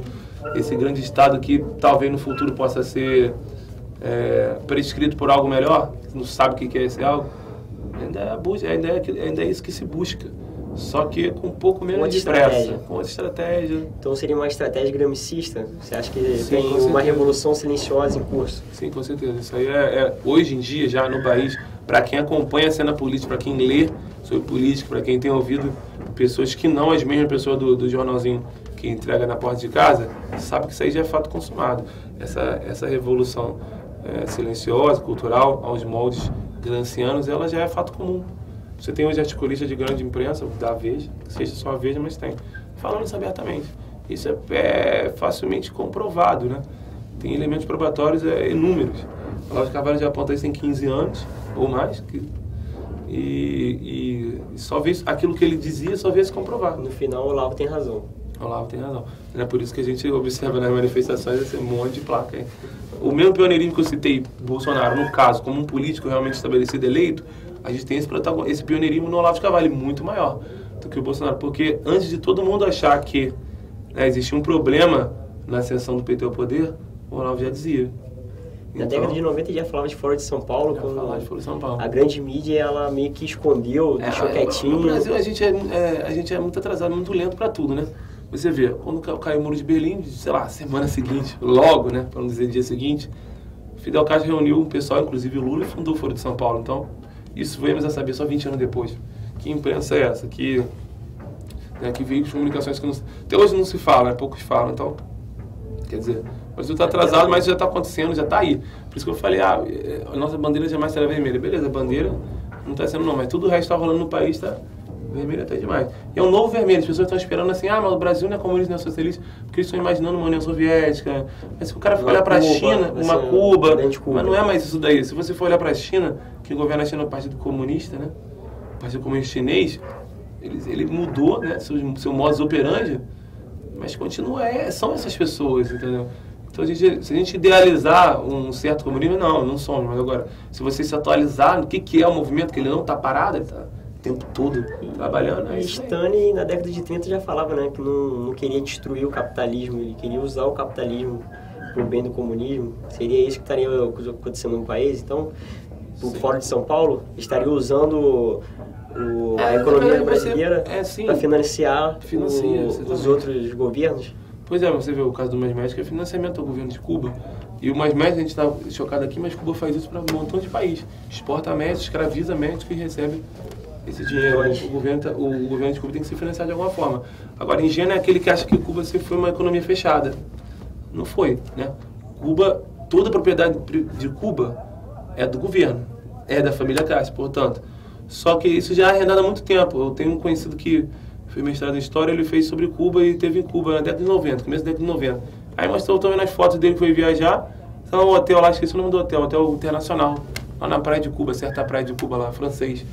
que talvez no futuro possa ser prescrito por algo melhor, não sabe o que é esse algo, ainda é isso que se busca, só que com um pouco menos de pressa, com outra estratégia. Então seria uma estratégia gramicista? Você acha que tem uma revolução silenciosa em curso? Sim, com certeza. Isso aí hoje em dia, já no país, para quem acompanha a cena política, para quem lê sobre política, para quem tem ouvido pessoas que não as mesmas pessoas do jornalzinho que entrega na porta de casa, sabe que isso aí já é fato consumado. Essa revolução silenciosa, cultural, aos moldes gramscianos, ela já é fato comum. Você tem hoje articulista de grande imprensa, da Veja, que seja só a Veja, mas tem, falando isso abertamente. Isso é facilmente comprovado, né? Tem elementos probatórios inúmeros. O Olavo de Carvalho já aponta isso tem 15 anos ou mais, e só vê aquilo que ele dizia, só vê se comprovar. No final, o Olavo tem razão. O Olavo tem razão. É por isso que a gente observa nas manifestações esse monte de placa aí. O mesmo pioneirismo que eu citei, Bolsonaro, no caso, como um político realmente estabelecido, eleito, a gente tem esse pioneirismo no Olavo de Carvalho muito maior do que o Bolsonaro. Porque antes de todo mundo achar que existia um problema na ascensão do PT ao poder, o Olavo já dizia. Na década de 90 já falava de Fora de São Paulo, quando a grande mídia ela meio que escondeu, deixou quietinho. No Brasil a gente é muito atrasado, muito lento para tudo, né? Você vê, quando caiu o Muro de Berlim, sei lá, semana seguinte, logo, né, para não dizer dia seguinte, Fidel Castro reuniu o pessoal, inclusive o Lula, e fundou o Foro de São Paulo. Então, isso viemos a saber só 20 anos depois. Que imprensa é essa? Que veículos de comunicações que até hoje não se fala, né? Poucos falam. Então, quer dizer, o Brasil está atrasado, mas já está acontecendo, já está aí. Por isso que eu falei, a nossa bandeira jamais será vermelha. Beleza, a bandeira não está sendo não, mas tudo o resto está rolando no país, está vermelho até demais. E é um novo vermelho, as pessoas estão esperando assim, mas o Brasil não é comunista, não é socialista, porque eles estão imaginando uma União Soviética. Mas se o cara for olhar para a China, uma Cuba, mas não é mais isso daí. Se você for olhar para a China, que governa a China é o Partido Comunista, né? O Partido Comunista Chinês, ele mudou, né, seu modus operandi, mas continua, são essas pessoas, entendeu? Então, se a gente idealizar um certo comunismo, não somos, mas agora, se você se atualizar no que é o movimento, que ele não está parado, ele está o tempo todo trabalhando. Stalin, na década de 30, já falava, né, que não queria destruir o capitalismo, ele queria usar o capitalismo para o bem do comunismo. Seria isso que estaria acontecendo no país. Então, o Fórum de São Paulo estaria usando a economia brasileira para financiar os outros governos. Pois é, você vê o caso do Mais Médico, é financiamento ao governo de Cuba. E o Mais Médico, a gente está chocado aqui, mas Cuba faz isso para um montão de país. Exporta médicos, escraviza médicos e recebe esse dinheiro. O governo de Cuba tem que se financiar de alguma forma. Agora, ingênuo é aquele que acha que Cuba sempre foi uma economia fechada. Não foi, né? Cuba, toda a propriedade de Cuba é do governo, é da família Castro, portanto. Só que isso já é arrendado há muito tempo. Eu tenho um conhecido que foi mestrado em História, ele fez sobre Cuba e teve em Cuba na década de 90, começo da década de 90. Aí mostrou também nas fotos dele que foi viajar, tá um hotel lá, esqueci o nome do hotel internacional, lá na praia de Cuba, certa praia de Cuba lá, francês.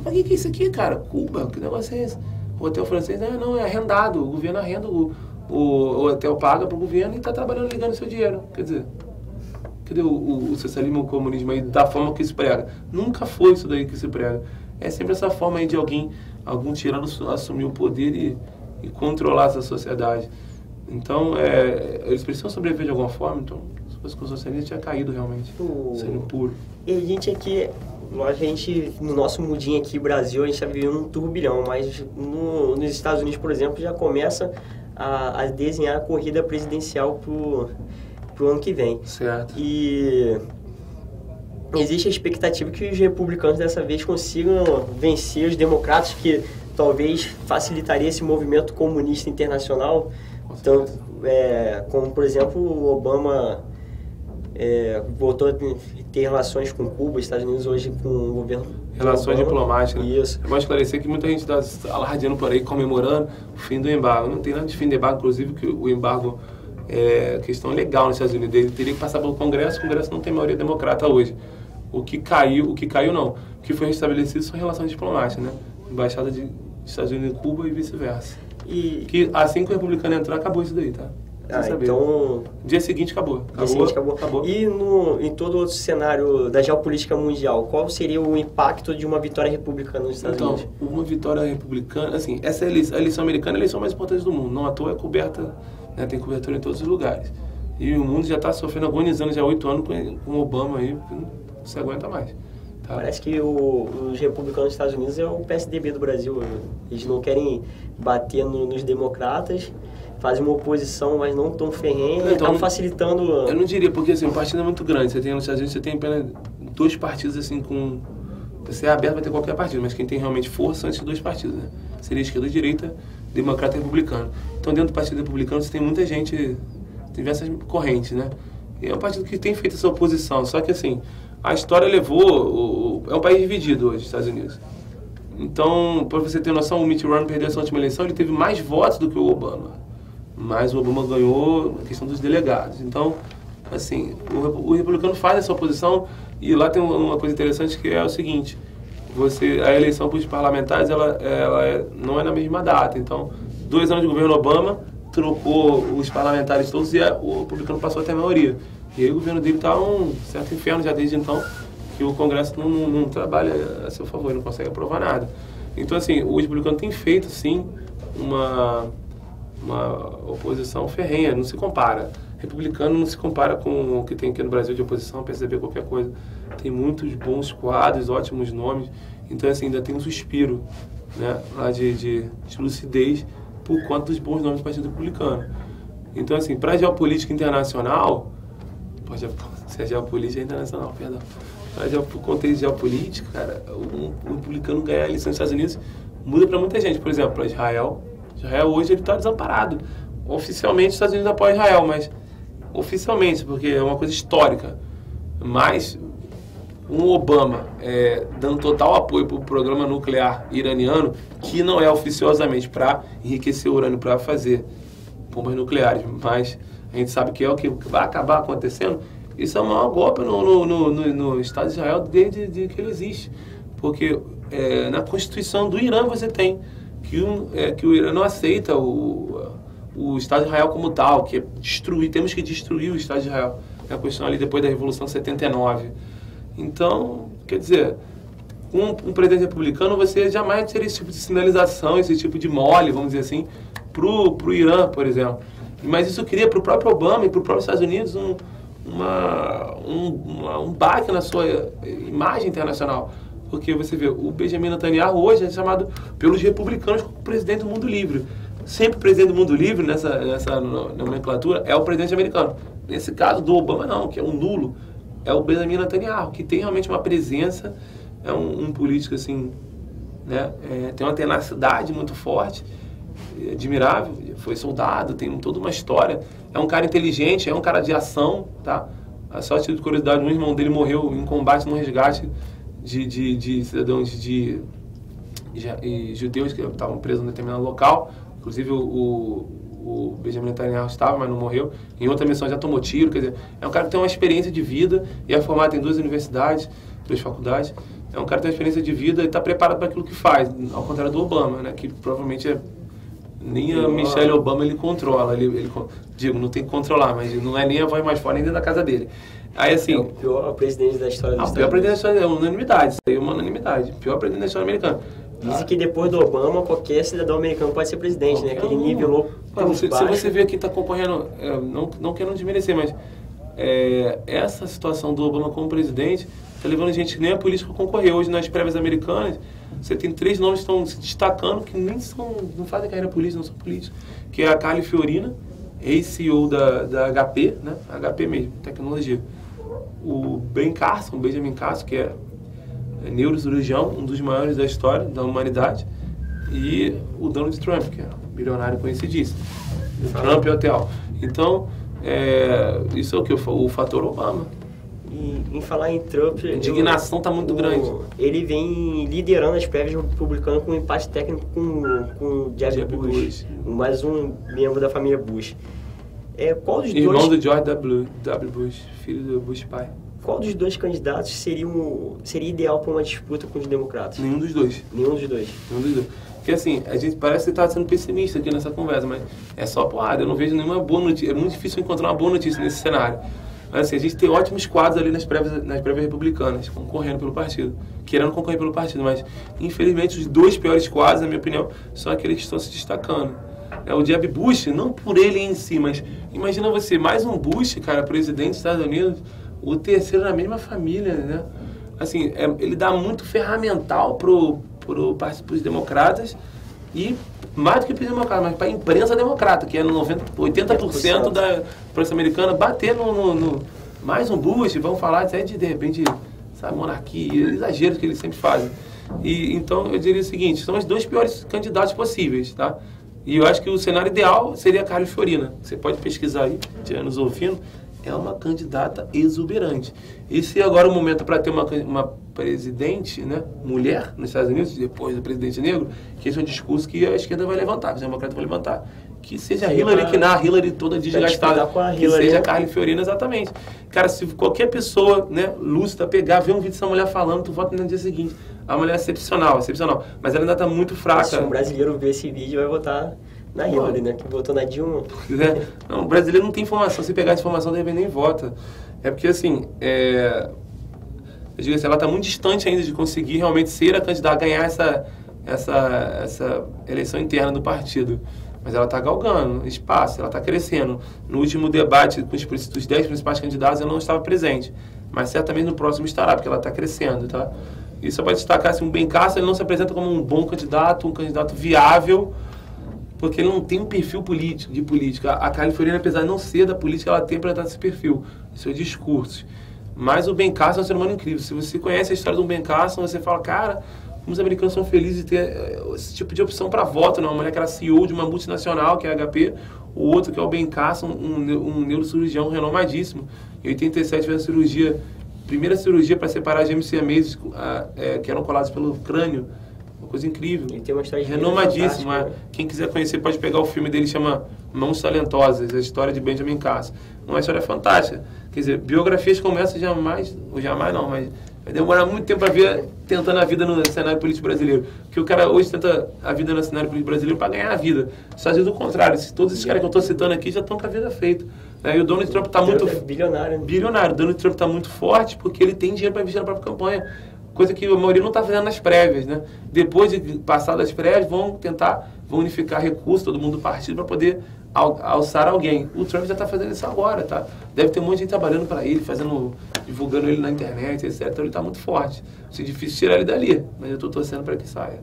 Mas o que é isso aqui, cara? Cuba? Que negócio é esse? O hotel francês, não, é arrendado, o governo arrenda, o hotel paga pro governo e está trabalhando ligando seu dinheiro. Quer dizer, cadê o socialismo, o comunismo aí, da forma que se prega? Nunca foi isso daí que se prega. É sempre essa forma aí de algum tirano assumir o poder e controlar essa sociedade. Então, eles precisam sobreviver de alguma forma, então, se fosse com o socialismo, tinha caído realmente, sendo puro. E a gente aqui, no nosso mundinho aqui, Brasil, a gente está vivendo um turbilhão, mas nos Estados Unidos, por exemplo, já começa a desenhar a corrida presidencial pro ano que vem. Certo. E existe a expectativa que os republicanos dessa vez consigam vencer os democratas, que talvez facilitaria esse movimento comunista internacional. Então, como por exemplo o Obama voltou a ter relações com Cuba, Estados Unidos hoje com o governo. Relações diplomáticas. Isso. É bom esclarecer que muita gente está alardeando por aí, comemorando o fim do embargo. Não tem nada de fim do embargo, inclusive que o embargo é questão legal nos Estados Unidos. Ele teria que passar pelo Congresso, o Congresso não tem maioria democrata hoje. O que caiu não. O que foi restabelecido são relações diplomáticas, né? Embaixada de Estados Unidos em Cuba e vice-versa. Que assim que o republicano entrar, acabou isso daí, tá? Então... Dia seguinte acabou. E em todo outro cenário da geopolítica mundial, qual seria o impacto de uma vitória republicana nos Estados Unidos? Então, uma vitória republicana, assim, essa a eleição americana é a eleição mais importante do mundo. Não à toa é coberta, né, tem cobertura em todos os lugares. E o mundo já está sofrendo, agonizando já há 8 anos com o Obama aí, não se aguenta mais. Tá? Parece que os republicanos dos Estados Unidos é o PSDB do Brasil. Eles não querem bater nos democratas, fazem uma oposição, mas não tão ferrenha, então, estão facilitando... Eu não diria, porque assim, o partido é muito grande. Você tem nos Estados Unidos, você tem apenas 2 partidos assim com... Você é aberto para ter qualquer partido, mas quem tem realmente força são esses 2 partidos, né? Seria esquerda e direita, democrata e republicano. Então dentro do partido republicano você tem muita gente, diversas correntes, né? E é um partido que tem feito essa oposição, só que assim, a história levou... É um país dividido hoje, Estados Unidos. Então, para você ter noção, o Mitt Romney perdeu essa última eleição, ele teve mais votos do que o Obama. Mas o Obama ganhou a questão dos delegados. Então, assim, o republicano faz essa oposição, e lá tem uma coisa interessante que é o seguinte: a eleição para os parlamentares não é na mesma data. Então, 2 anos de governo Obama trocou os parlamentares todos e o republicano passou a ter a maioria. E aí o governo dele está um certo inferno já desde então, que o Congresso não trabalha a seu favor, não consegue aprovar nada. Então, assim, o republicano tem feito, sim, uma oposição ferrenha, não se compara. Republicano não se compara com o que tem aqui no Brasil de oposição, PSDB, qualquer coisa. Tem muitos bons quadros, ótimos nomes, então, assim, ainda tem um suspiro, né, lá de lucidez por conta dos bons nomes do Partido Republicano. Então, assim, para a geopolítica internacional, se a geopolítica é internacional, perdão. Mas o contexto geopolítico, cara, o republicano ganhar a eleição nos Estados Unidos muda para muita gente. Por exemplo, para Israel. Israel hoje ele está desamparado. Oficialmente os Estados Unidos apoiam Israel, mas oficialmente, porque é uma coisa histórica. Mas um Obama dando total apoio para o programa nuclear iraniano, que não é oficiosamente para enriquecer o urânio para fazer bombas nucleares, mas a gente sabe que é o que vai acabar acontecendo. Isso é o maior golpe no Estado de Israel desde que ele existe. Porque na Constituição do Irã você tem que o Irã não aceita o Estado de Israel como tal, que é destruir, temos que destruir o Estado de Israel. É a questão ali depois da Revolução 79. Então, quer dizer, um presidente republicano, você jamais teria esse tipo de sinalização, esse tipo de mole, vamos dizer assim, pro Irã, por exemplo. Mas isso cria para o próprio Obama e para os próprios Estados Unidos um baque na sua imagem internacional. Porque você vê, o Benjamin Netanyahu hoje é chamado pelos republicanos como presidente do mundo livre. Sempre o presidente do mundo livre, nessa nomenclatura, é o presidente americano. Nesse caso do Obama, não, que é um nulo, é o Benjamin Netanyahu, que tem realmente uma presença, é um político assim, né, tem uma tenacidade muito forte, admirável, foi soldado, tem toda uma história, é um cara inteligente, é um cara de ação, tá? Só a título de curiosidade, um irmão dele morreu em combate no resgate de cidadãos de judeus que estavam presos em determinado local. Inclusive o Benjamin Netanyahu estava, mas não morreu. Em outra missão já tomou tiro. Quer dizer, é um cara que tem uma experiência de vida e é formado em 2 universidades, 2 faculdades. É um cara que tem uma experiência de vida e está preparado para aquilo que faz, ao contrário do Obama, né? Que provavelmente nem a Michelle Obama ele controla. Digo, não tem que controlar, mas não é nem a voz mais forte nem dentro da casa dele. Aí, assim, é o pior presidente da história do Estados Unidos. O pior presidente da história é unanimidade. Isso aí é uma unanimidade. O pior presidente da história americana. Dizem que depois do Obama, qualquer cidadão americano pode ser presidente, né? Que ele nivelou se você vê quem está concorrendo, não quero desmerecer, mas essa situação do Obama como presidente está levando gente que nem a política a concorrer. Hoje, nas prévias americanas, você tem 3 nomes que estão se destacando que não fazem carreira política, não são políticos. Que é a Carly Fiorina, ex-CEO da HP, né? HP mesmo, tecnologia. O Benjamin Carson, que é neurocirurgião, um dos maiores da história da humanidade, e o Donald Trump, que é um bilionário conhecidíssimo. O Trump e o Hotel. Então, isso é o que? O fator Obama. E em falar em Trump... A indignação está muito grande. Ele vem liderando as prévias republicanas com um empate técnico com o Jeb Bush, mais um membro da família Bush. Qual dos Irmão do George W. Bush, filho do Bush pai. Qual dos 2 candidatos seria ideal para uma disputa com os democratas? Nenhum dos dois. Porque assim, a gente parece que está sendo pessimista aqui nessa conversa, mas é só porrada. Eu não vejo nenhuma boa notícia. É muito difícil encontrar uma boa notícia nesse cenário. Mas assim, a gente tem ótimos quadros ali nas prévias republicanas, concorrendo pelo partido. Querendo concorrer pelo partido, mas infelizmente os 2 piores quadros, na minha opinião, são aqueles que estão se destacando. O Jeb Bush, não por ele em si, mas imagina você, mais um Bush, cara, presidente dos Estados Unidos, o terceiro na mesma família, né? Assim, ele dá muito ferramental pros democratas e mais do que para os democratas, mas para a imprensa democrata, que é 80% da imprensa americana, bater no mais um Bush, vão falar de repente, sabe, monarquia, exageros que eles sempre fazem. E então eu diria o seguinte, são os 2 piores candidatos possíveis, tá? E eu acho que o cenário ideal seria a Carly Fiorina. Você pode pesquisar aí, nos ouvindo. é uma candidata exuberante. E se agora o momento para ter uma presidente, né, mulher nos Estados Unidos, depois do presidente negro, que esse é um discurso que a esquerda vai levantar, que os democratas vão levantar. Que seja a Hillary, que a Hillary toda desgastada, que seja a Carly Fiorina, exatamente. Cara, se qualquer pessoa, né, lúcida, pegar, ver um vídeo dessa mulher falando, tu vota no dia seguinte. A mulher é excepcional, excepcional. Mas ela ainda está muito fraca. Se um brasileiro ver esse vídeo, vai votar na Hillary, né? Que votou na Dilma. Não, o brasileiro não tem informação. Se pegar essa informação, de repente nem vota. É porque, assim, eu digo assim, ela está muito distante ainda de conseguir realmente ser a candidata, ganhar essa eleição interna do partido. Mas ela está galgando espaço, ela está crescendo. No último debate com os 10 principais candidatos, eu não estava presente. Mas certamente no próximo estará, porque ela está crescendo, tá? E só para destacar, assim, o Ben Carson, ele não se apresenta como um bom candidato, um candidato viável, porque ele não tem um perfil de política. A Carly Fiorina, apesar de não ser da política, ela tem apresentado esse perfil, seus discursos. Mas o Ben Carson é um ser humano incrível. Se você conhece a história do Ben Carson, você fala, cara, como os americanos são felizes de ter esse tipo de opção para voto, né? Uma mulher que era CEO de uma multinacional, que é a HP, o outro que é o Ben Carson, um neurocirurgião renomadíssimo. Em 87 fez a cirurgia, primeira cirurgia para separar as gêmeos siameses que eram colados pelo crânio. Uma coisa incrível. Ele tem uma história renomadíssima. Quem quiser conhecer pode pegar o filme dele, chama Mãos Talentosas, a história de Benjamin Carson. Uma história fantástica. Quer dizer, biografias como essa jamais não, mas vai demorar muito tempo para ver tentando a vida no cenário político brasileiro. Porque o cara hoje tenta a vida no cenário político brasileiro para ganhar a vida. Só às vezes o contrário. Todos esses caras que eu estou citando aqui já estão com a vida feita. E o Donald Trump está muito... bilionário. Bilionário. O Donald Trump está muito forte porque ele tem dinheiro para investir na própria campanha. Coisa que a maioria não está fazendo nas prévias, né? Depois de passar das prévias, vão unificar recursos, todo mundo do partido, para poder alçar alguém. O Trump já está fazendo isso agora, tá? Deve ter um monte de gente trabalhando para ele, divulgando ele na internet, etc. Então ele está muito forte. É difícil tirar ele dali, mas eu estou torcendo para que saia.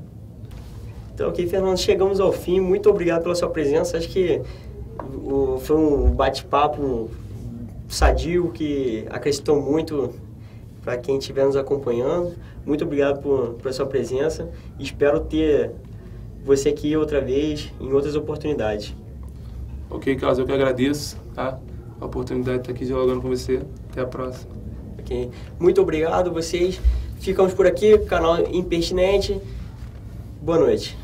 Então, ok, Fernando, chegamos ao fim. Muito obrigado pela sua presença. Acho que foi um bate-papo sadio que acrescentou muito para quem estiver nos acompanhando. Muito obrigado por sua presença. Espero ter você aqui outra vez, em outras oportunidades. Ok, Carlos, eu que agradeço, tá? A oportunidade de estar aqui dialogando com você. Até a próxima. Ok. Muito obrigado, vocês. Ficamos por aqui, canal Impertinente. Boa noite.